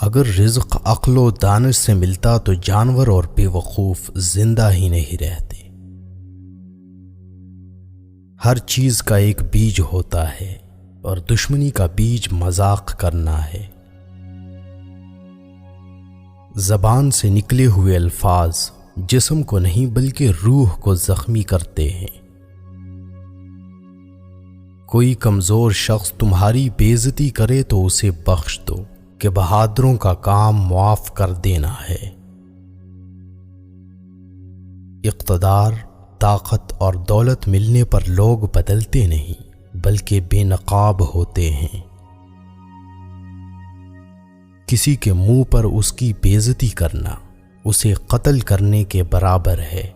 اگر رزق عقل و دانش سے ملتا تو جانور اور بے وقوف زندہ ہی نہیں رہتے۔ ہر چیز کا ایک بیج ہوتا ہے اور دشمنی کا بیج مذاق کرنا ہے۔ زبان سے نکلے ہوئے الفاظ جسم کو نہیں بلکہ روح کو زخمی کرتے ہیں۔ کوئی کمزور شخص تمہاری بے عزتی کرے تو اسے بخش دو کہ بہادروں کا کام معاف کر دینا ہے۔ اقتدار، طاقت اور دولت ملنے پر لوگ بدلتے نہیں بلکہ بے نقاب ہوتے ہیں۔ کسی کے منہ پر اس کی بے عزتی کرنا اسے قتل کرنے کے برابر ہے۔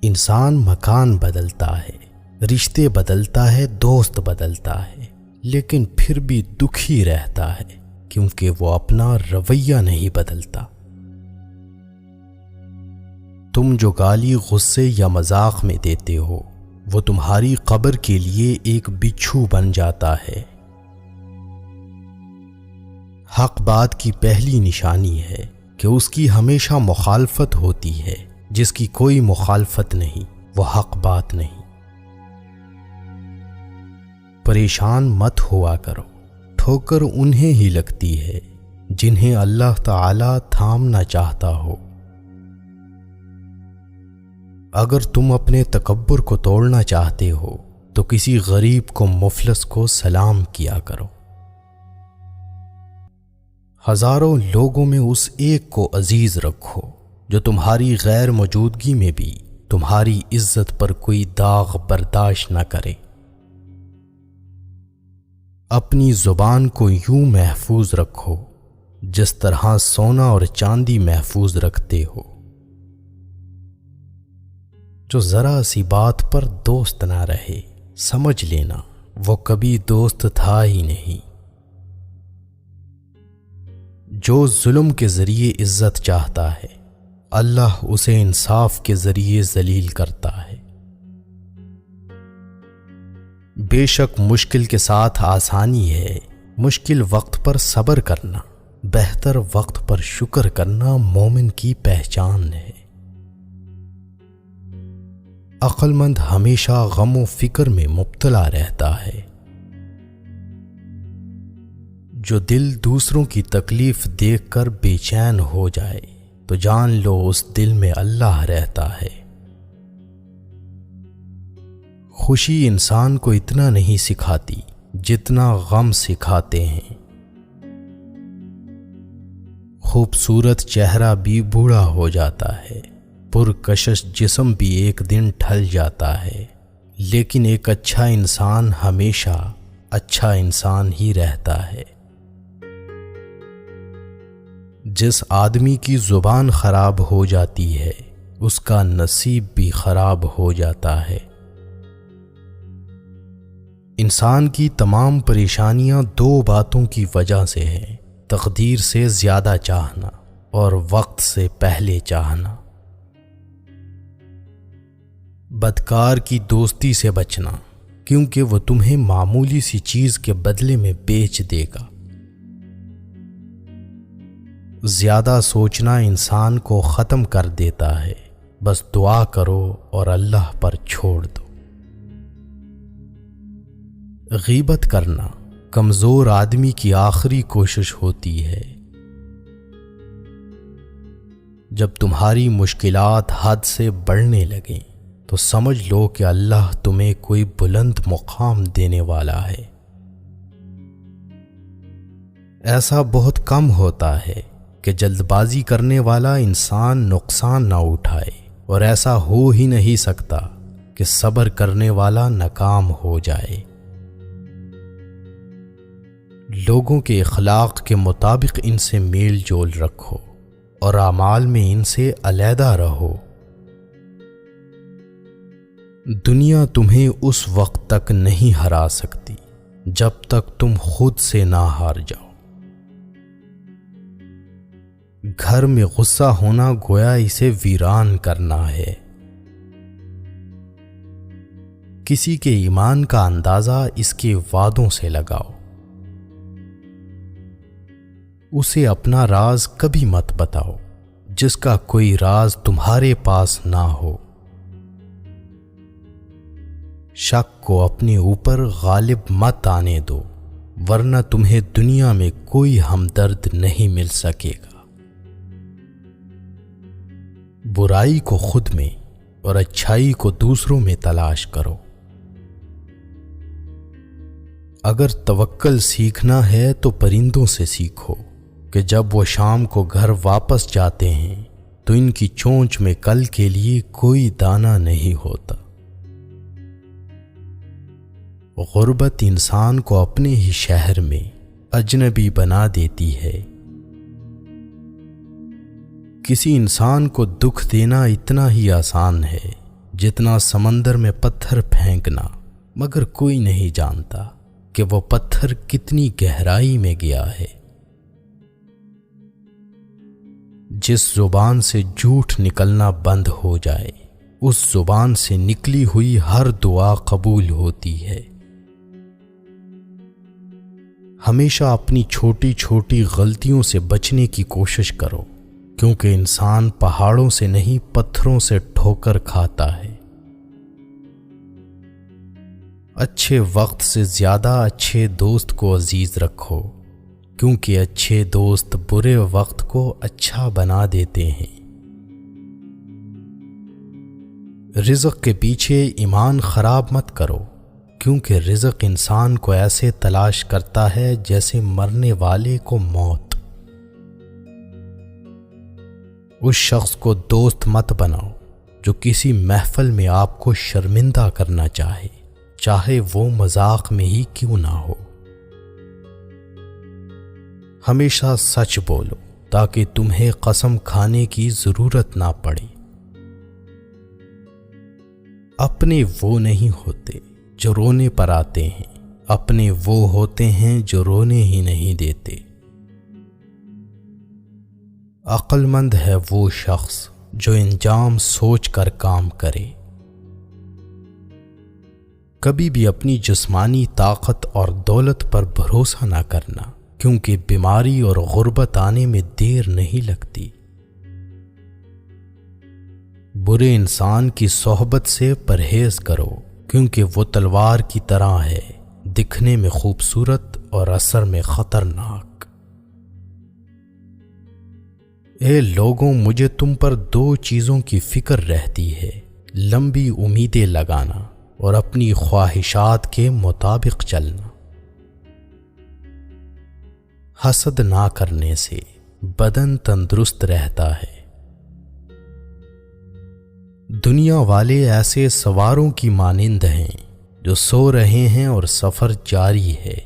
انسان مکان بدلتا ہے، رشتے بدلتا ہے، دوست بدلتا ہے، لیکن پھر بھی دکھی رہتا ہے کیونکہ وہ اپنا رویہ نہیں بدلتا۔ تم جو گالی غصے یا مذاق میں دیتے ہو وہ تمہاری قبر کے لیے ایک بچھو بن جاتا ہے۔ حق بات کی پہلی نشانی ہے کہ اس کی ہمیشہ مخالفت ہوتی ہے، جس کی کوئی مخالفت نہیں وہ حق بات نہیں۔ پریشان مت ہوا کرو، ٹھوکر انہیں ہی لگتی ہے جنہیں اللہ تعالی تھامنا چاہتا ہو۔ اگر تم اپنے تکبر کو توڑنا چاہتے ہو تو کسی غریب کو، مفلس کو سلام کیا کرو۔ ہزاروں لوگوں میں اس ایک کو عزیز رکھو جو تمہاری غیر موجودگی میں بھی تمہاری عزت پر کوئی داغ برداشت نہ کرے۔ اپنی زبان کو یوں محفوظ رکھو جس طرح سونا اور چاندی محفوظ رکھتے ہو۔ جو ذرا سی بات پر دوست نہ رہے، سمجھ لینا وہ کبھی دوست تھا ہی نہیں۔ جو ظلم کے ذریعے عزت چاہتا ہے، اللہ اسے انصاف کے ذریعے ذلیل کرتا ہے۔ بے شک مشکل کے ساتھ آسانی ہے، مشکل وقت پر صبر کرنا، بہتر وقت پر شکر کرنا مومن کی پہچان ہے۔ عقل مند ہمیشہ غم و فکر میں مبتلا رہتا ہے۔ جو دل دوسروں کی تکلیف دیکھ کر بے چین ہو جائے تو جان لو اس دل میں اللہ رہتا ہے۔ خوشی انسان کو اتنا نہیں سکھاتی جتنا غم سکھاتے ہیں۔ خوبصورت چہرہ بھی بوڑھا ہو جاتا ہے، پرکشش جسم بھی ایک دن ڈھل جاتا ہے، لیکن ایک اچھا انسان ہمیشہ اچھا انسان ہی رہتا ہے۔ جس آدمی کی زبان خراب ہو جاتی ہے اس کا نصیب بھی خراب ہو جاتا ہے۔ انسان کی تمام پریشانیاں دو باتوں کی وجہ سے ہیں: تقدیر سے زیادہ چاہنا اور وقت سے پہلے چاہنا۔ بدکار کی دوستی سے بچنا کیونکہ وہ تمہیں معمولی سی چیز کے بدلے میں بیچ دے گا۔ زیادہ سوچنا انسان کو ختم کر دیتا ہے، بس دعا کرو اور اللہ پر چھوڑ دو۔ غیبت کرنا کمزور آدمی کی آخری کوشش ہوتی ہے۔ جب تمہاری مشکلات حد سے بڑھنے لگیں تو سمجھ لو کہ اللہ تمہیں کوئی بلند مقام دینے والا ہے۔ ایسا بہت کم ہوتا ہے کہ جلد بازی کرنے والا انسان نقصان نہ اٹھائے، اور ایسا ہو ہی نہیں سکتا کہ صبر کرنے والا ناکام ہو جائے۔ لوگوں کے اخلاق کے مطابق ان سے میل جول رکھو اور اعمال میں ان سے علیحدہ رہو۔ دنیا تمہیں اس وقت تک نہیں ہرا سکتی جب تک تم خود سے نہ ہار جاؤ۔ گھر میں غصہ ہونا گویا اسے ویران کرنا ہے۔ کسی کے ایمان کا اندازہ اس کے وعدوں سے لگاؤ۔ اسے اپنا راز کبھی مت بتاؤ جس کا کوئی راز تمہارے پاس نہ ہو۔ شک کو اپنے اوپر غالب مت آنے دو، ورنہ تمہیں دنیا میں کوئی ہمدرد نہیں مل سکے گا۔ برائی کو خود میں اور اچھائی کو دوسروں میں تلاش کرو۔ اگر توکل سیکھنا ہے تو پرندوں سے سیکھو کہ جب وہ شام کو گھر واپس جاتے ہیں تو ان کی چونچ میں کل کے لیے کوئی دانہ نہیں ہوتا۔ غربت انسان کو اپنے ہی شہر میں اجنبی بنا دیتی ہے۔ کسی انسان کو دکھ دینا اتنا ہی آسان ہے جتنا سمندر میں پتھر پھینکنا، مگر کوئی نہیں جانتا کہ وہ پتھر کتنی گہرائی میں گیا ہے۔ جس زبان سے جھوٹ نکلنا بند ہو جائے، اس زبان سے نکلی ہوئی ہر دعا قبول ہوتی ہے۔ ہمیشہ اپنی چھوٹی چھوٹی غلطیوں سے بچنے کی کوشش کرو، کیونکہ انسان پہاڑوں سے نہیں پتھروں سے ٹھوکر کھاتا ہے۔ اچھے وقت سے زیادہ اچھے دوست کو عزیز رکھو، کیونکہ اچھے دوست برے وقت کو اچھا بنا دیتے ہیں۔ رزق کے پیچھے ایمان خراب مت کرو، کیونکہ رزق انسان کو ایسے تلاش کرتا ہے جیسے مرنے والے کو موت۔ اس شخص کو دوست مت بناؤ جو کسی محفل میں آپ کو شرمندہ کرنا چاہے وہ مذاق میں ہی کیوں نہ ہو۔ ہمیشہ سچ بولو تاکہ تمہیں قسم کھانے کی ضرورت نہ پڑے۔ اپنے وہ نہیں ہوتے جو رونے پر آتے ہیں، اپنے وہ ہوتے ہیں جو رونے ہی نہیں دیتے۔ عقل مند ہے وہ شخص جو انجام سوچ کر کام کرے۔ کبھی بھی اپنی جسمانی طاقت اور دولت پر بھروسہ نہ کرنا، کیونکہ بیماری اور غربت آنے میں دیر نہیں لگتی۔ برے انسان کی صحبت سے پرہیز کرو، کیونکہ وہ تلوار کی طرح ہے، دکھنے میں خوبصورت اور اثر میں خطرناک۔ اے لوگوں، مجھے تم پر دو چیزوں کی فکر رہتی ہے، لمبی امیدیں لگانا اور اپنی خواہشات کے مطابق چلنا۔ حسد نہ کرنے سے بدن تندرست رہتا ہے۔ دنیا والے ایسے سواروں کی مانند ہیں جو سو رہے ہیں اور سفر جاری ہے۔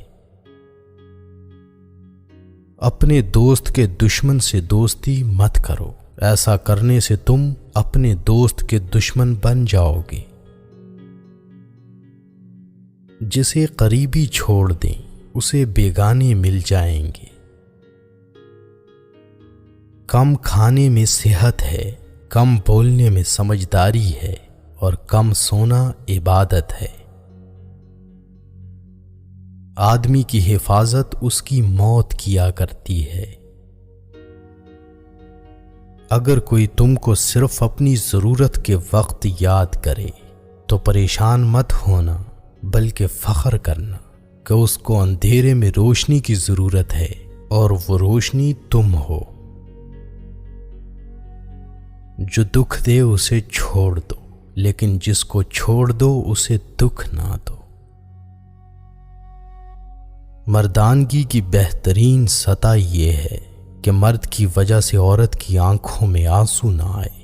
اپنے دوست کے دشمن سے دوستی مت کرو، ایسا کرنے سے تم اپنے دوست کے دشمن بن جاؤ گے۔ جسے قریبی چھوڑ دیں اسے بیگانے مل جائیں گے۔ کم کھانے میں صحت ہے، کم بولنے میں سمجھداری ہے، اور کم سونا عبادت ہے۔ آدمی کی حفاظت اس کی موت کیا کرتی ہے۔ اگر کوئی تم کو صرف اپنی ضرورت کے وقت یاد کرے تو پریشان مت ہونا، بلکہ فخر کرنا کہ اس کو اندھیرے میں روشنی کی ضرورت ہے اور وہ روشنی تم ہو۔ جو دکھ دے اسے چھوڑ دو، لیکن جس کو چھوڑ دو اسے دکھ نہ دو۔ مردانگی کی بہترین سطح یہ ہے کہ مرد کی وجہ سے عورت کی آنکھوں میں آنسو نہ آئے۔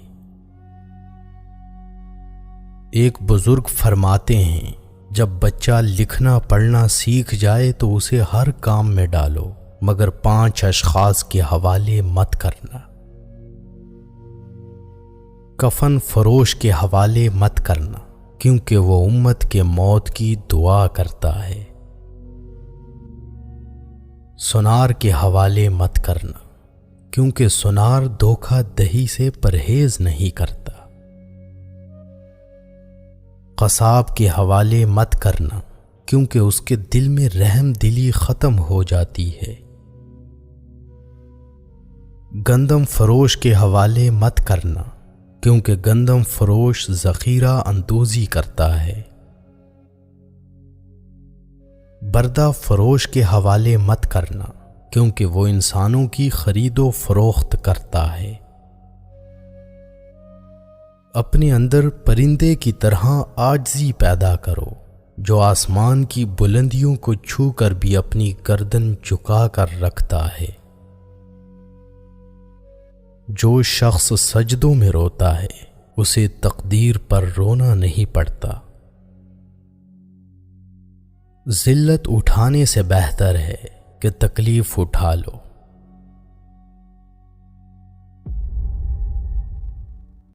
ایک بزرگ فرماتے ہیں، جب بچہ لکھنا پڑھنا سیکھ جائے تو اسے ہر کام میں ڈالو، مگر 5 اشخاص کے حوالے مت کرنا۔ کفن فروش کے حوالے مت کرنا، کیونکہ وہ امت کے موت کی دعا کرتا ہے۔ سنار کے حوالے مت کرنا، کیونکہ سنار دھوکہ دہی سے پرہیز نہیں کرتا۔ قصاب کے حوالے مت کرنا، کیونکہ اس کے دل میں رحم دلی ختم ہو جاتی ہے۔ گندم فروش کے حوالے مت کرنا، کیونکہ گندم فروش ذخیرہ اندوزی کرتا ہے۔ بردہ فروش کے حوالے مت کرنا، کیونکہ وہ انسانوں کی خرید و فروخت کرتا ہے۔ اپنے اندر پرندے کی طرح عاجزی پیدا کرو، جو آسمان کی بلندیوں کو چھو کر بھی اپنی گردن جھکا کر رکھتا ہے۔ جو شخص سجدوں میں روتا ہے اسے تقدیر پر رونا نہیں پڑتا۔ ذلت اٹھانے سے بہتر ہے کہ تکلیف اٹھا لو۔